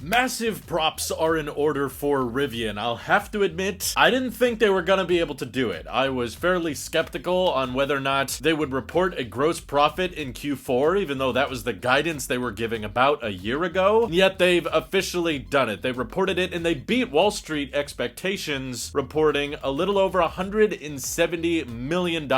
Massive props are in order for Rivian. I'll have to admit, I didn't think they were gonna be able to do it. I was fairly skeptical on whether or not they would report a gross profit in Q4, even though that was the guidance they were giving about a year ago. And yet they've officially done it. They reported it and they beat Wall Street expectations, reporting a little over $170 million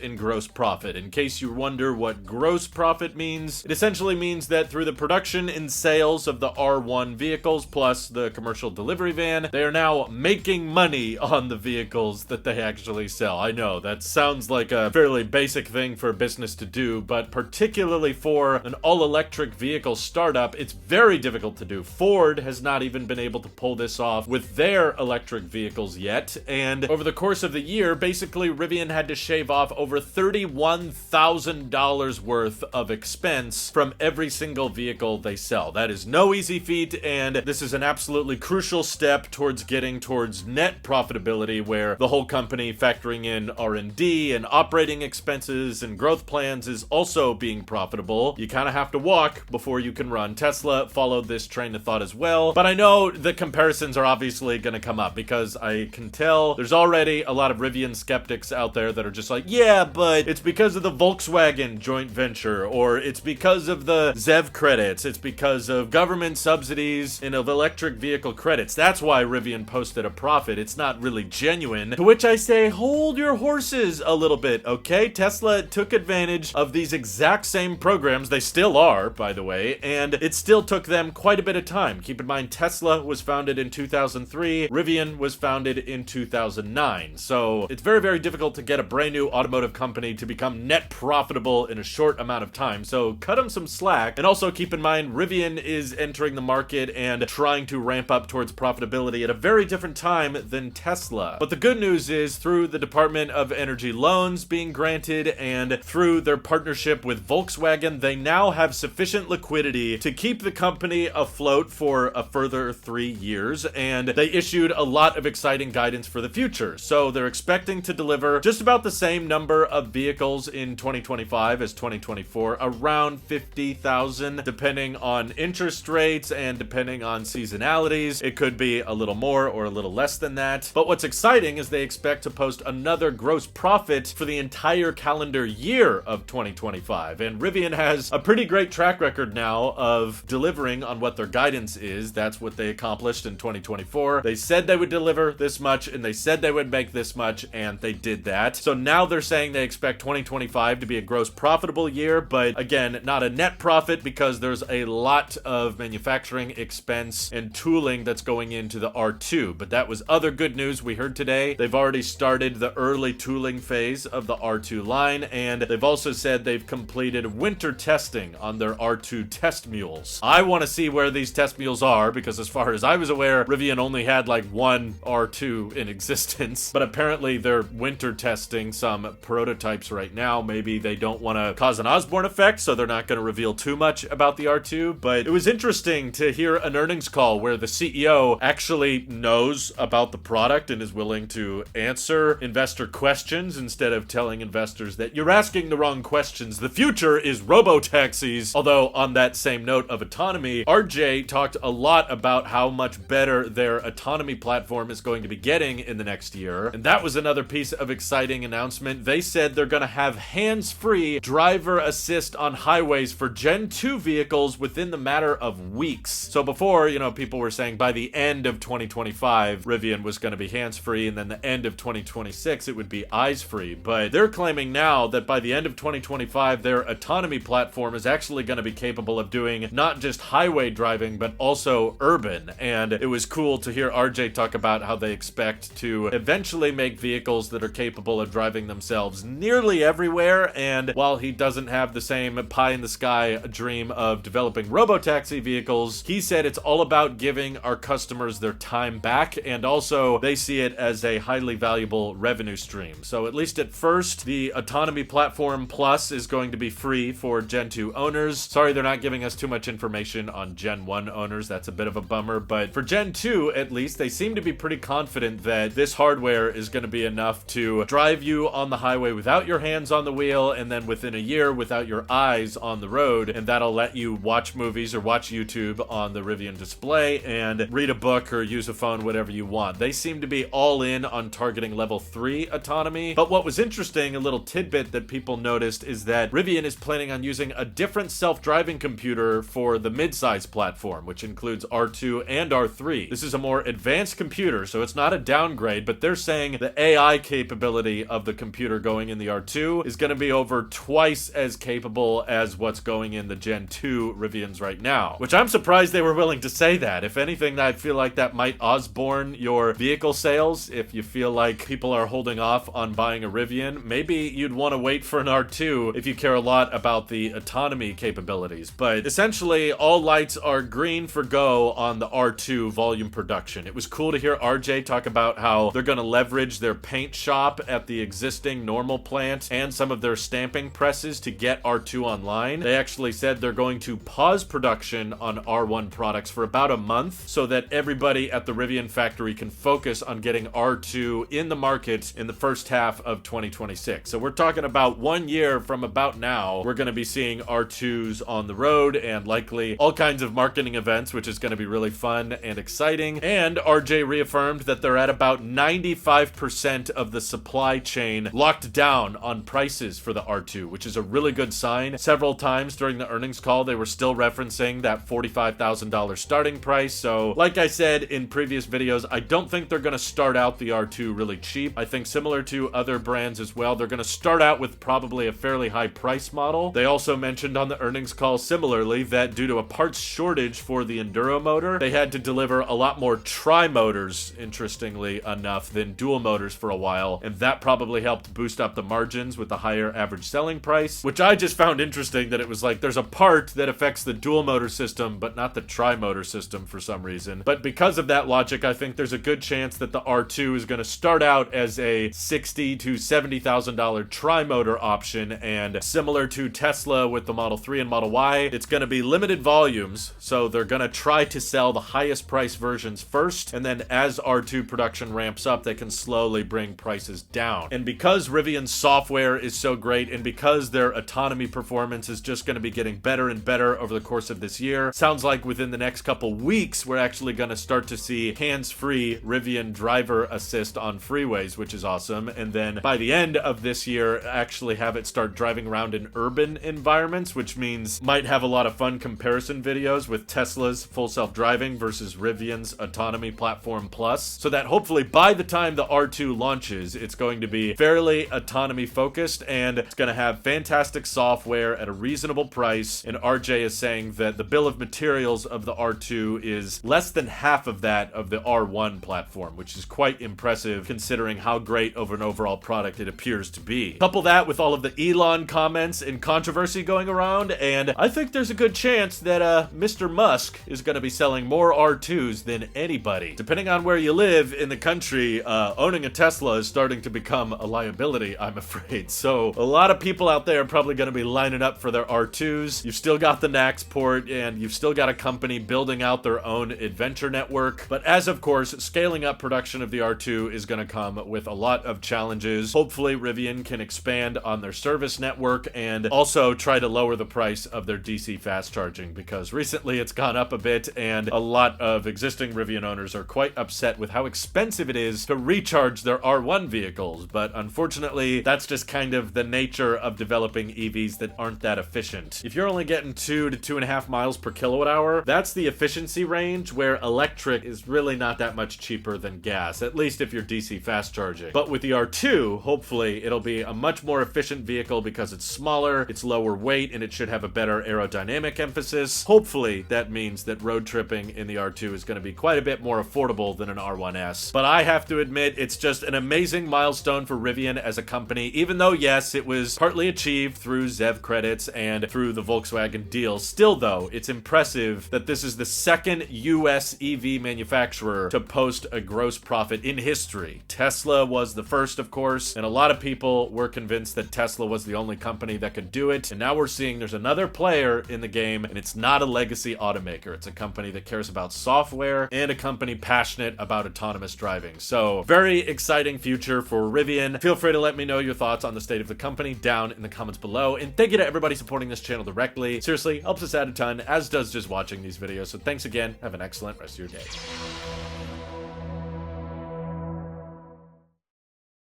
in gross profit. In case you wonder what gross profit means, it essentially means that through the production and sales of the R1 vehicles plus the commercial delivery van, they are now making money on the vehicles that they actually sell. I know that sounds like a fairly basic thing for a business to do, but particularly for an all-electric vehicle startup, it's very difficult to do. Ford has not even been able to pull this off with their electric vehicles yet, and over the course of the year, basically Rivian had to shave off over $31,000 worth of expense from every single vehicle they sell. That is no easy feat, and this is an absolutely crucial step towards getting towards net profitability, where the whole company, factoring in R&D and operating expenses and growth plans, is also being profitable. You kind of have to walk before you can run. Tesla followed this train of thought as well, but I know the comparisons are obviously going to come up because I can tell there's already a lot of Rivian skeptics out there that are just like, yeah, but it's because of the Volkswagen joint venture, or it's because of the ZEV credits, it's because of government subsidies and of electric vehicle credits. That's why Rivian posted a profit. It's not really genuine. To which I say, hold your horses a little bit, okay? Tesla took advantage of these exact same programs. They still are, by the way, and it still took them quite a bit of time. Keep in mind, Tesla was founded in 2003. Rivian was founded in 2009. So it's very, very difficult to get a brand new automotive company to become net profitable in a short amount of time. So cut them some slack. And also keep in mind, Rivian is entering the market and trying to ramp up towards profitability at a very different time than Tesla. But the good news is, through the Department of Energy loans being granted and through their partnership with Volkswagen, they now have sufficient liquidity to keep the company afloat for a further 3 years, and they issued a lot of exciting guidance for the future. So they're expecting to deliver just about the same number of vehicles in 2025 as 2024, around 50,000, depending on interest rates and depending on seasonalities. It could be a little more or a little less than that. But what's exciting is they expect to post another gross profit for the entire calendar year of 2025. And Rivian has a pretty great track record now of delivering on what their guidance is. That's what they accomplished in 2024. They said they would deliver this much, and they said they would make this much, and they did that. So now they're saying they expect 2025 to be a gross profitable year, but again, not a net profit, because there's a lot of manufacturing expense and tooling that's going into the R2. But that was other good news we heard today. They've already started the early tooling phase of the R2 line, and they've also said they've completed winter testing on their R2 test mules. I want to see where these test mules are, because as far as I was aware, Rivian only had like one R2 in existence, but apparently they're winter testing some prototypes right now. Maybe they don't want to cause an Osborne effect, so they're not going to reveal too much about the R2, but it was interesting to hear an earnings call where the CEO actually knows about the product and is willing to answer investor questions instead of telling investors that you're asking the wrong questions. The future is robo-taxis. Although on that same note of autonomy, RJ talked a lot about how much better their autonomy platform is going to be getting in the next year. And that was another piece of exciting announcement. They said they're going to have hands-free driver assist on highways for Gen 2 vehicles within the matter of weeks. So before, people were saying by the end of 2025, Rivian was going to be hands-free, and then the end of 2026, it would be eyes-free. But they're claiming now that by the end of 2025, their autonomy platform is actually going to be capable of doing not just highway driving, but also urban. And it was cool to hear RJ talk about how they expect to eventually make vehicles that are capable of driving themselves nearly everywhere. And while he doesn't have the same pie-in-the-sky dream of developing robotaxi vehicles, he said it's all about giving our customers their time back, and also they see it as a highly valuable revenue stream. So at least at first, the Autonomy Platform Plus is going to be free for Gen 2 owners. Sorry, they're not giving us too much information on Gen 1 owners. That's a bit of a bummer, but for Gen 2, at least, they seem to be pretty confident that this hardware is going to be enough to drive you on the highway without your hands on the wheel, and then within a year without your eyes on the road, and that'll let you watch movies or watch YouTube on on the Rivian display and read a book or use a phone, whatever you want. They seem to be all in on targeting level 3 autonomy. But what was interesting, a little tidbit that people noticed, is that Rivian is planning on using a different self-driving computer for the midsize platform, which includes R2 and R3. This is a more advanced computer, so it's not a downgrade, but they're saying the AI capability of the computer going in the R2 is going to be over twice as capable as what's going in the Gen 2 Rivians right now, which I'm surprised they were willing to say that. If anything, I feel like that might Osborne your vehicle sales. If you feel like people are holding off on buying a Rivian, maybe you'd want to wait for an R2 if you care a lot about the autonomy capabilities. But essentially, all lights are green for go on the R2 volume production. It was cool to hear RJ talk about how they're going to leverage their paint shop at the existing normal plant and some of their stamping presses to get R2 online. They actually said they're going to pause production on R1 products for about a month so that everybody at the Rivian factory can focus on getting R2 in the market in the first half of 2026. So we're talking about 1 year from about now, we're going to be seeing R2s on the road and likely all kinds of marketing events, which is going to be really fun and exciting. And RJ reaffirmed that they're at about 95% of the supply chain locked down on prices for the R2, which is a really good sign. Several times during the earnings call, they were still referencing that $45,000 starting price. So like I said in previous videos, I don't think they're going to start out the R2 really cheap. I think similar to other brands as well, they're going to start out with probably a fairly high price model. They also mentioned on the earnings call similarly that due to a parts shortage for the Enduro motor, they had to deliver a lot more tri-motors, interestingly enough, than dual motors for a while, and that probably helped boost up the margins with the higher average selling price, which I just found interesting that it was like there's a part that affects the dual motor system but not the tri-motor system for some reason. But because of that logic, I think there's a good chance that the R2 is going to start out as a $60,000 to $70,000 tri-motor option, and similar to Tesla with the Model 3 and Model Y, it's going to be limited volumes, so they're going to try to sell the highest price versions first, and then as R2 production ramps up, they can slowly bring prices down. And because Rivian's software is so great, and because their autonomy performance is just going to be getting better and better over the course of this year, sounds like within the next couple weeks, we're actually going to start to see hands-free Rivian driver assist on freeways, which is awesome. And then by the end of this year, actually have it start driving around in urban environments, which means might have a lot of fun comparison videos with Tesla's full self-driving versus Rivian's Autonomy Platform Plus, so that hopefully by the time the R2 launches, it's going to be fairly autonomy focused and it's going to have fantastic software at a reasonable price. And RJ is saying that the bill of materials of the R2 is less than half of that of the R1 platform, which is quite impressive considering how great of an overall product it appears to be. Couple that with all of the Elon comments and controversy going around, and I think there's a good chance that Mr. Musk is going to be selling more R2s than anybody. Depending on where you live in the country, owning a Tesla is starting to become a liability, I'm afraid. So a lot of people out there are probably going to be lining up for their R2s. You've still got the NACS port, and you've still got a company building out their own adventure network. But as of course, scaling up production of the R2 is going to come with a lot of challenges. Hopefully Rivian can expand on their service network and also try to lower the price of their DC fast charging, because recently it's gone up a bit and a lot of existing Rivian owners are quite upset with how expensive it is to recharge their R1 vehicles. But unfortunately, that's just kind of the nature of developing EVs that aren't that efficient. If you're only getting 2 to 2.5 miles per kilowatt hour, that's the efficiency range where electric is really not that much cheaper than gas, at least if you're DC fast charging. But with the R2, hopefully it'll be a much more efficient vehicle because it's smaller, it's lower weight, and it should have a better aerodynamic emphasis. Hopefully that means that road tripping in the R2 is going to be quite a bit more affordable than an R1S. But I have to admit, it's just an amazing milestone for Rivian as a company, even though yes, it was partly achieved through ZEV credits and through the Volkswagen deal. Still though, it's impressive that this is the second US EV manufacturer to post a gross profit in history. Tesla was the first, of course, and a lot of people were convinced that Tesla was the only company that could do it. And now we're seeing there's another player in the game, and it's not a legacy automaker. It's a company that cares about software and a company passionate about autonomous driving. So very exciting future for Rivian. Feel free to let me know your thoughts on the state of the company down in the comments below. And thank you to everybody supporting this channel directly. Seriously, helps us out a ton, as does just watching watching these videos. So thanks again. Have an excellent rest of your day.